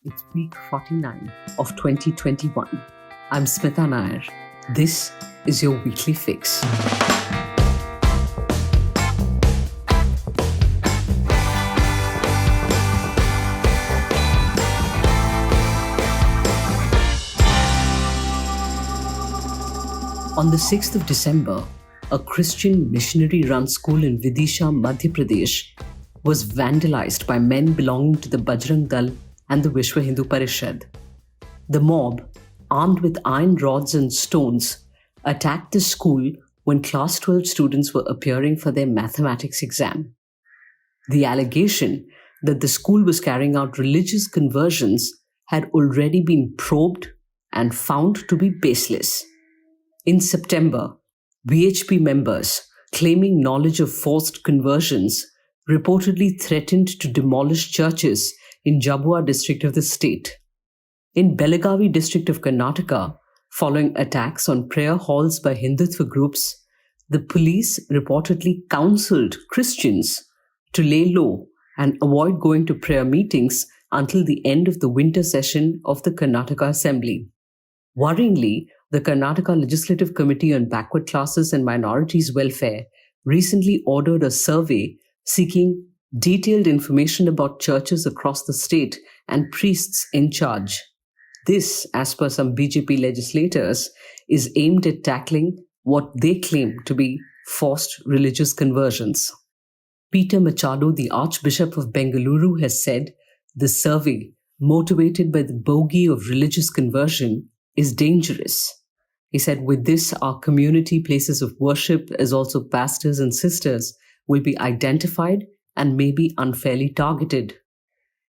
It's week 49 of 2021. I'm Smita Nair. This is your weekly fix. On the 6th of December, a Christian missionary-run school in Vidisha, Madhya Pradesh was vandalized by men belonging to the Bajrang Dal and the Vishwa Hindu Parishad. The mob, armed with iron rods and stones, attacked the school when class 12 students were appearing for their mathematics exam. The allegation that the school was carrying out religious conversions had already been probed and found to be baseless. In September, BHP members, claiming knowledge of forced conversions, reportedly threatened to demolish churches in Jabua district of the state. In Belagavi district of Karnataka, following attacks on prayer halls by Hindutva groups, the police reportedly counseled Christians to lay low and avoid going to prayer meetings until the end of the winter session of the Karnataka Assembly. Worryingly, the Karnataka Legislative Committee on Backward Classes and Minorities Welfare recently ordered a survey seeking detailed information about churches across the state and priests in charge. This, as per some BJP legislators, is aimed at tackling what they claim to be forced religious conversions. Peter Machado, the Archbishop of Bengaluru, has said the survey, motivated by the bogey of religious conversion, is dangerous. He said, with this, our community places of worship, as also pastors and sisters, will be identified and may be unfairly targeted.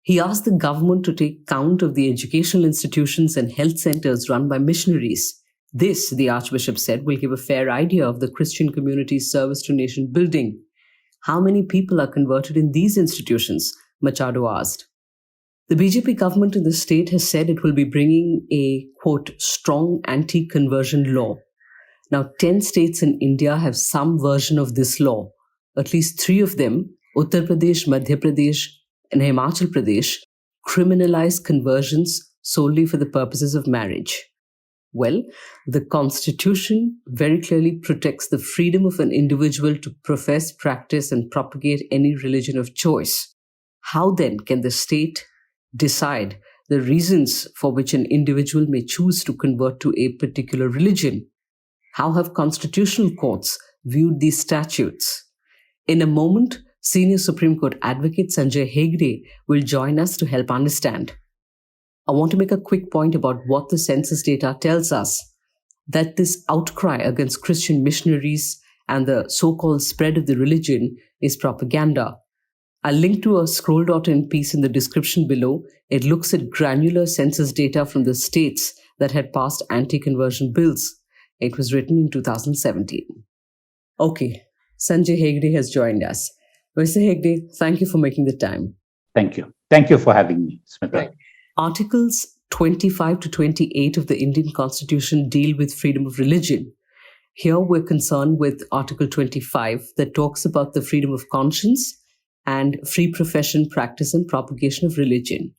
He asked the government to take count of the educational institutions and health centers run by missionaries. This, the Archbishop said, will give a fair idea of the Christian community's service to nation building. How many people are converted in these institutions? Machado asked. The BJP government in the state has said it will be bringing a, quote, strong anti-conversion law. Now, 10 states in India have some version of this law. At least 3 of them, Uttar Pradesh, Madhya Pradesh, and Himachal Pradesh, criminalize conversions solely for the purposes of marriage. Well, the Constitution very clearly protects the freedom of an individual to profess, practice, and propagate any religion of choice. How then can the state decide the reasons for which an individual may choose to convert to a particular religion? How have constitutional courts viewed these statutes? In a moment, Senior Supreme Court Advocate Sanjay Hegde will join us to help understand. I want to make a quick point about what the census data tells us, that this outcry against Christian missionaries and the so-called spread of the religion is propaganda. I'll link to a scroll.in piece in the description below. It looks at granular census data from the states that had passed anti-conversion bills. It was written in 2017. Okay, Sanjay Hegde has joined us. Mr. Hegde, thank you for making the time. Thank you. Thank you for having me, Smita. Right. Articles 25 to 28 of the Indian Constitution deal with freedom of religion. Here we're concerned with Article 25 that talks about the freedom of conscience and free profession, practice, and propagation of religion.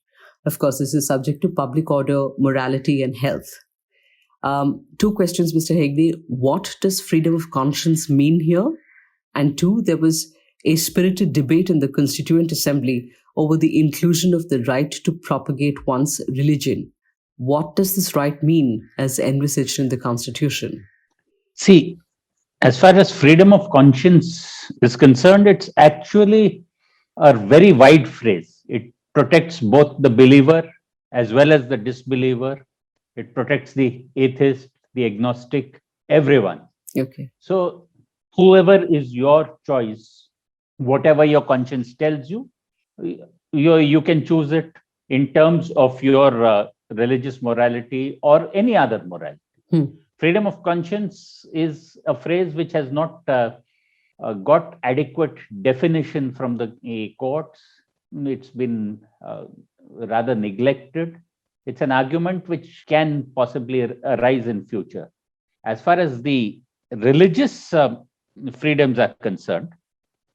Of course, this is subject to public order, morality, and health. 2 questions, Mr. Hegde. What does freedom of conscience mean here? And 2, there was a spirited debate in the Constituent Assembly over the inclusion of the right to propagate one's religion. What does this right mean as envisaged in the Constitution? See, as far as freedom of conscience is concerned, it's actually a very wide phrase. It protects both the believer as well as the disbeliever. It protects the atheist, the agnostic, everyone. Okay. So whoever is your choice, whatever your conscience tells you, you can choose it in terms of your religious morality or any other morality. Freedom of conscience is a phrase which has not got adequate definition from the courts. It's been rather neglected. It's an argument which can possibly arise in future. As far as the religious freedoms are concerned,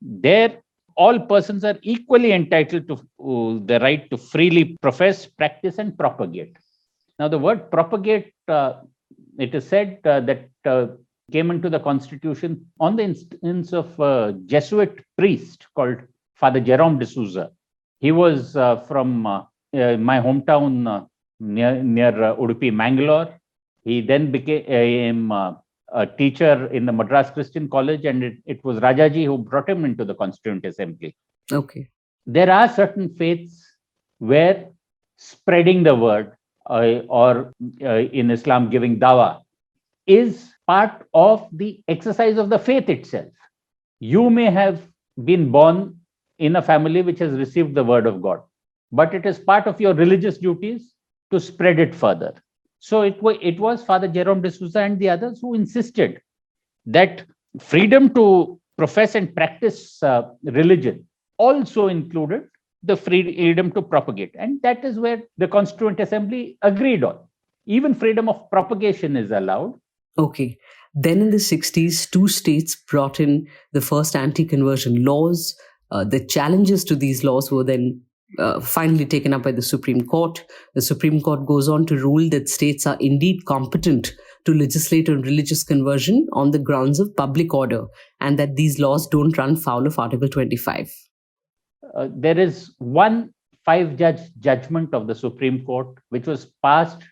there all persons are equally entitled to the right to freely profess, practice, and propagate. Now, the word propagate, it is said that came into the constitution on the instance of a Jesuit priest called Father Jerome D'Souza. He was from my hometown near Udupi, Mangalore. He then became a teacher in the Madras Christian College, and it was Rajaji who brought him into the Constituent Assembly. Okay. There are certain faiths where spreading the word or in Islam giving dawah is part of the exercise of the faith itself. You may have been born in a family which has received the word of God, but it is part of your religious duties to spread it further. So it was Father Jerome D'Souza and the others who insisted that freedom to profess and practice religion also included the freedom to propagate. And that is where the Constituent Assembly agreed on. Even freedom of propagation is allowed. Okay. Then in the 60s, two states brought in the first anti-conversion laws. The challenges to these laws were then finally taken up by the Supreme Court. The Supreme Court goes on to rule that states are indeed competent to legislate on religious conversion on the grounds of public order, and that these laws don't run foul of Article 25. There is one 5-judge judgment of the Supreme Court, which was passed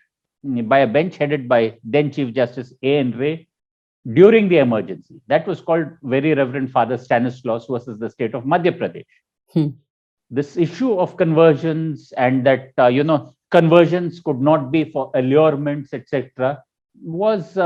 by a bench headed by then Chief Justice A.N. Ray during the emergency. That was called Very Reverend Father Stanislaus versus the state of Madhya Pradesh. This issue of conversions and that, conversions could not be for allurements, etc., was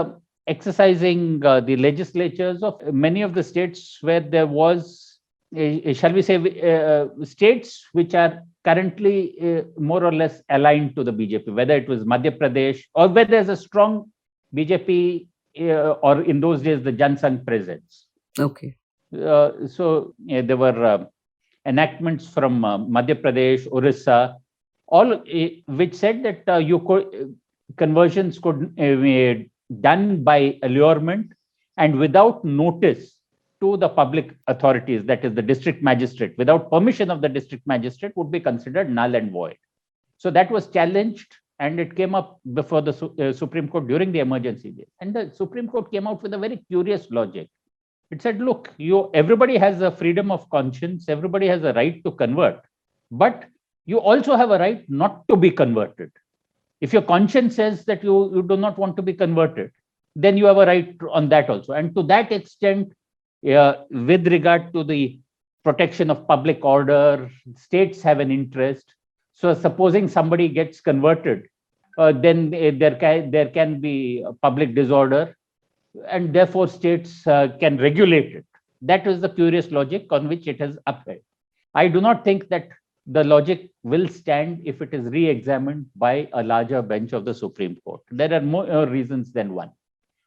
exercising the legislatures of many of the states where there was, shall we say, states which are currently more or less aligned to the BJP, whether it was Madhya Pradesh or where there's a strong BJP or in those days the Jan Sangh presence. Okay. So there were enactments from Madhya Pradesh, Orissa, all which said that conversions could be done by allurement and without notice to the public authorities, that is the district magistrate, without permission of the district magistrate, would be considered null and void. So that was challenged, and it came up before the Supreme Court during the emergency days. And the Supreme Court came out with a very curious logic. It said, look, everybody has a freedom of conscience, everybody has a right to convert, but you also have a right not to be converted. If your conscience says that you do not want to be converted, then you have a right on that also. And to that extent, with regard to the protection of public order, states have an interest. So supposing somebody gets converted, then there can be public disorder, and therefore states can regulate it. That is the curious logic on which it has upheld. I do not think that the logic will stand if it is re-examined by a larger bench of the Supreme Court. There are more reasons than one.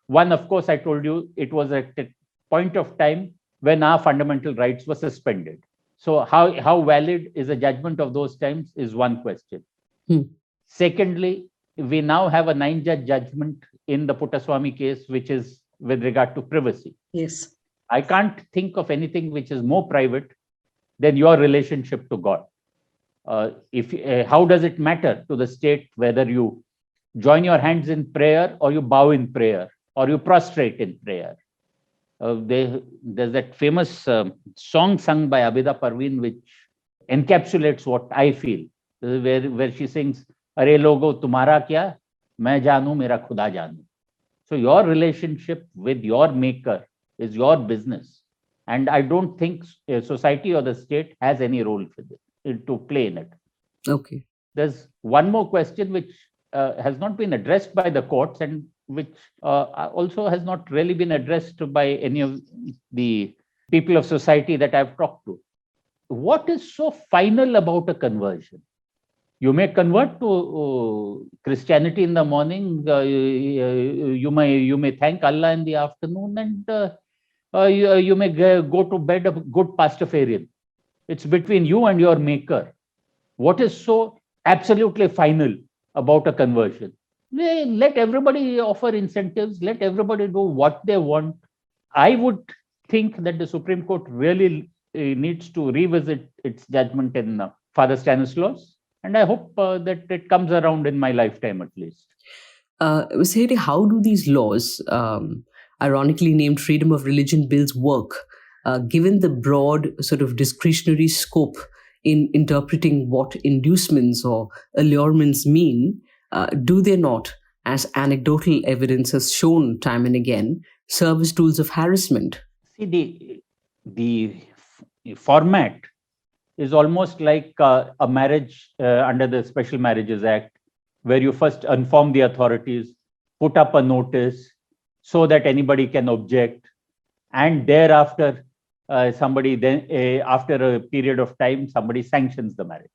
One, of course, I told you, it was at a point of time when our fundamental rights were suspended. So how valid is a judgment of those times is one question. Secondly, we now have a 9-judge judgment in the Puttaswamy case, which is with regard to privacy. Yes. I can't think of anything which is more private than your relationship to God. How does it matter to the state whether you join your hands in prayer or you bow in prayer or you prostrate in prayer? There's that famous song sung by Abida Parveen which encapsulates what I feel, where she sings, "Are logo tumhara kya, main janu mera khuda janu." So your relationship with your maker is your business, and I don't think society or the state has any role to play in it. Okay. There's one more question which has not been addressed by the courts and which also has not really been addressed by any of the people of society that I've talked to. What is so final about a conversion? You may convert to Christianity in the morning. You may thank Allah in the afternoon, and you may go to bed a good Pastafarian. It's between you and your maker. What is so absolutely final about a conversion? Let everybody offer incentives. Let everybody do what they want. I would think that the Supreme Court really needs to revisit its judgment in Father Stanislaus, and I hope that it comes around in my lifetime at least. Ms. Hede, how do these laws, ironically named freedom of religion bills, work, given the broad sort of discretionary scope in interpreting what inducements or allurements mean? Do they not, as anecdotal evidence has shown time and again, serve as tools of harassment? See, the format is almost like a marriage under the Special Marriages Act, where you first inform the authorities, put up a notice so that anybody can object, and thereafter, somebody then, after a period of time, somebody sanctions the marriage.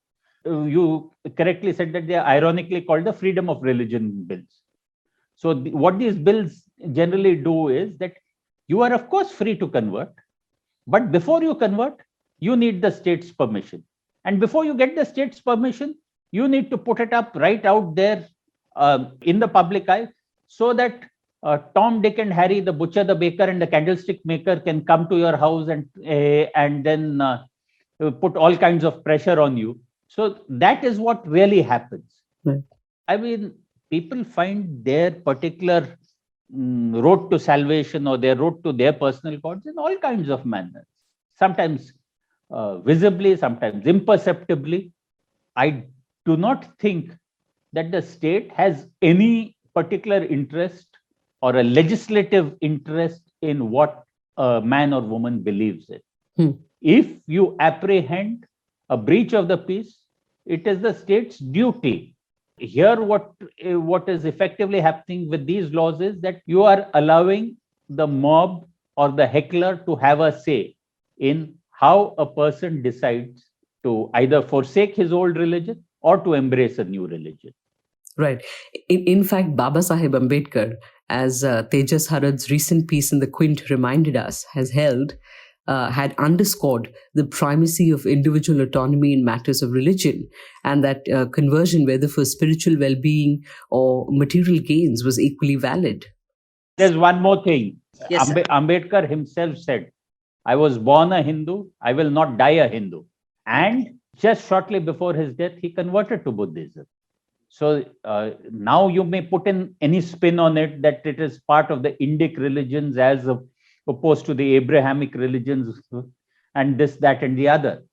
You correctly said that they are ironically called the freedom of religion bills. So, what these bills generally do is that you are, of course, free to convert, but before you convert, you need the state's permission. And before you get the state's permission, you need to put it up right out there in the public eye so that Tom, Dick, and Harry, the butcher, the baker, and the candlestick maker can come to your house and then put all kinds of pressure on you. So that is what really happens. Right. I mean, people find their particular road to salvation or their road to their personal gods in all kinds of manners. Sometimes visibly, sometimes imperceptibly. I do not think that the state has any particular interest or a legislative interest in what a man or woman believes in. If you apprehend a breach of the peace, it is the state's duty. Here, what is effectively happening with these laws is that you are allowing the mob or the heckler to have a say in how a person decides to either forsake his old religion or to embrace a new religion. Right. In fact, Baba Saheb Ambedkar, as Tejas Harad's recent piece in The Quint reminded us, had underscored the primacy of individual autonomy in matters of religion, and that conversion, whether for spiritual well-being or material gains, was equally valid. There's one more thing. Yes, Ambedkar himself said, I was born a Hindu, I will not die a Hindu. And just shortly before his death, he converted to Buddhism. So now you may put in any spin on it that it is part of the Indic religions as opposed to the Abrahamic religions and this, that, and the other.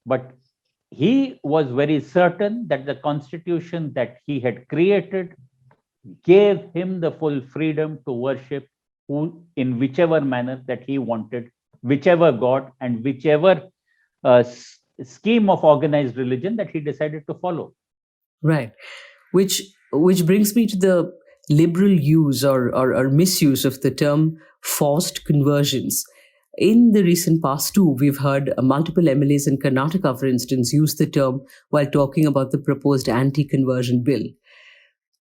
But he was very certain that the constitution that he had created gave him the full freedom to worship in whichever manner that he wanted, whichever God and whichever scheme of organized religion that he decided to follow. Right. Which brings me to the liberal use or misuse of the term forced conversions. In the recent past too, we've heard multiple MLAs in Karnataka, for instance, use the term while talking about the proposed anti-conversion bill.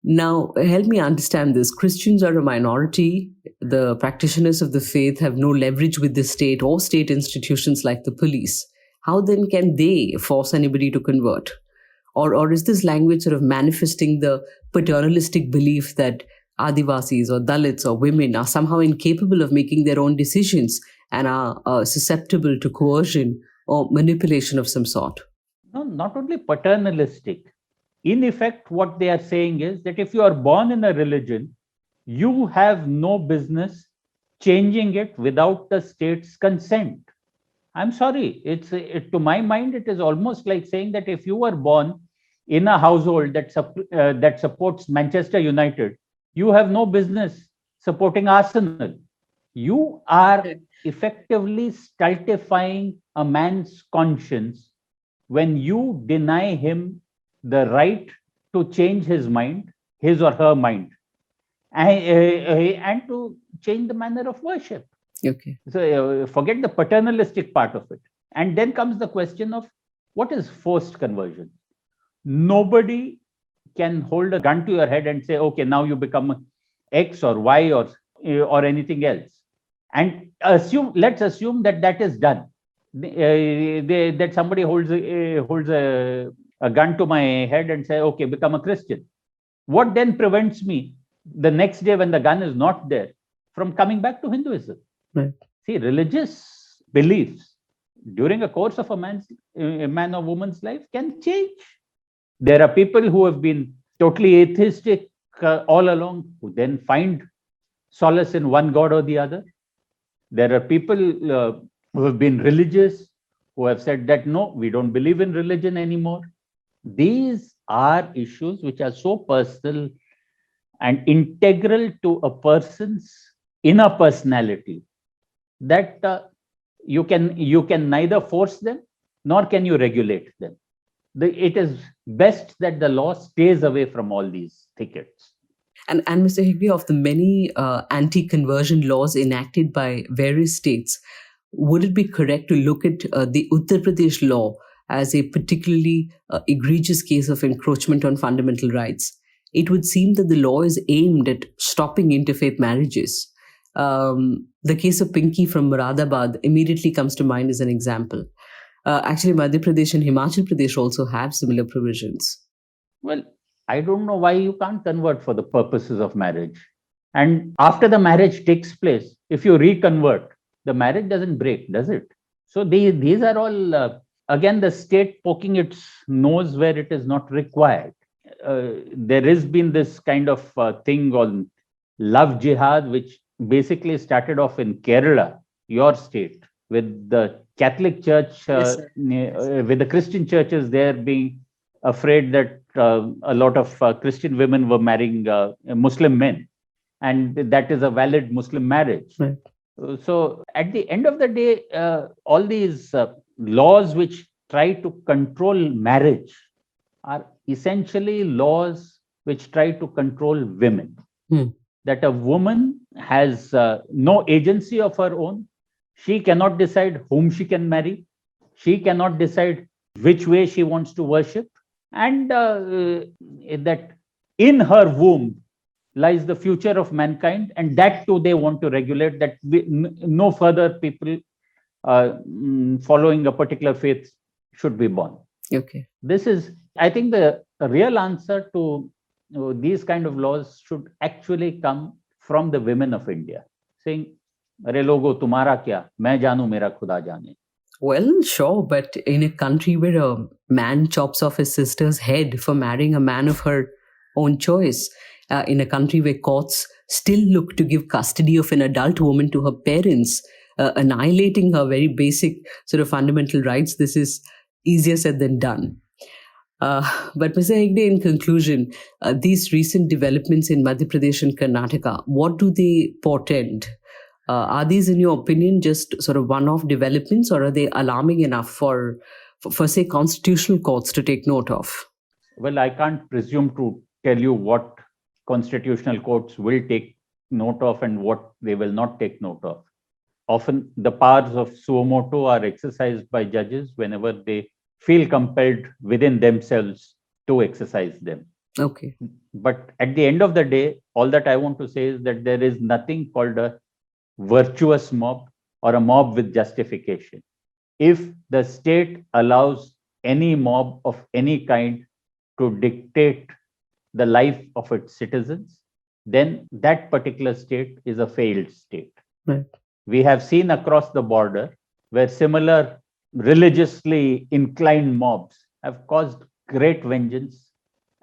Now, help me understand this. Christians are a minority. The practitioners of the faith have no leverage with the state or state institutions like the police. How then can they force anybody to convert? Or is this language sort of manifesting the paternalistic belief that Adivasis or Dalits or women are somehow incapable of making their own decisions and are susceptible to coercion or manipulation of some sort? No, not only paternalistic. In effect, what they are saying is that if you are born in a religion, you have no business changing it without the state's consent. I'm sorry, to my mind, it is almost like saying that if you were born in a household that supports Manchester United, you have no business supporting Arsenal. You are effectively stultifying a man's conscience when you deny him the right to change his mind, his or her mind, and to change the manner of worship. Okay. So forget the paternalistic part of it. And then comes the question of what is forced conversion? Nobody can hold a gun to your head and say, okay, now you become X or Y or anything else. And let's assume that is done. That somebody holds a gun to my head and say, okay, become a Christian. What then prevents me the next day when the gun is not there from coming back to Hinduism? Right. See, religious beliefs, during a course of a man or woman's life can change. There are people who have been totally atheistic all along, who then find solace in one God or the other. There are people who have been religious, who have said that, no, we don't believe in religion anymore. These are issues which are so personal and integral to a person's inner personality that you can neither force them nor can you regulate them. It is best that the law stays away from all these thickets. And Mr. Hegde, of the many anti-conversion laws enacted by various states, would it be correct to look at the Uttar Pradesh law as a particularly egregious case of encroachment on fundamental rights? It would seem that the law is aimed at stopping interfaith marriages. The case of Pinky from Moradabad immediately comes to mind as an example. Actually, Madhya Pradesh and Himachal Pradesh also have similar provisions. Well, I don't know why you can't convert for the purposes of marriage. And after the marriage takes place, if you reconvert, the marriage doesn't break, does it? So these are all, again, the state poking its nose where it is not required. There has been this kind of thing on love jihad, which basically started off in Kerala, your state, with the Catholic Church, Yes, with the Christian churches there being afraid that a lot of Christian women were marrying Muslim men, and that is a valid Muslim marriage. Right. So at the end of the day, all these laws which try to control marriage are essentially laws which try to control women. That a woman has no agency of her own. She cannot decide whom she can marry. She cannot decide which way she wants to worship. And that in her womb lies the future of mankind. And that too they want to regulate, that no further people following a particular faith should be born. Okay. This is, I think, the real answer to these kind of laws should actually come from the women of India, saying, "Arey logo, tumhara kya? Main janu, mera khuda jane." Well, sure, but in a country where a man chops off his sister's head for marrying a man of her own choice, in a country where courts still look to give custody of an adult woman to her parents, annihilating her very basic sort of fundamental rights, this is easier said than done. But Mr. Hegde, in conclusion, these recent developments in Madhya Pradesh and Karnataka, what do they portend? Are these, in your opinion, just sort of one-off developments, or are they alarming enough for say, constitutional courts to take note of? Well, I can't presume to tell you what constitutional courts will take note of and what they will not take note of. Often the powers of suo motu are exercised by judges whenever they feel compelled within themselves to exercise them. Okay. But at the end of the day, all that I want to say is that there is nothing called a virtuous mob or a mob with justification. If the state allows any mob of any kind to dictate the life of its citizens, then that particular state is a failed state. Right. We have seen across the border where similar religiously inclined mobs have caused great vengeance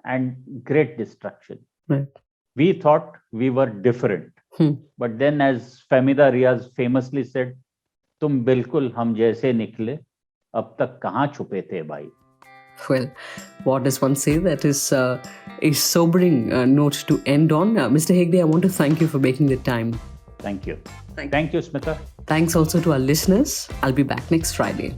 and great destruction. Right. We thought we were different. But then, as Fahmida Riaz famously said, "Tum bilkul hum jaise nikle, ab tak kahan chupe the bhai." Well, what does one say? That is a sobering note to end on. Mr. Hegde, I want to thank you for making the time. Thank you. Thank you, Smita. Thanks also to our listeners. I'll be back next Friday.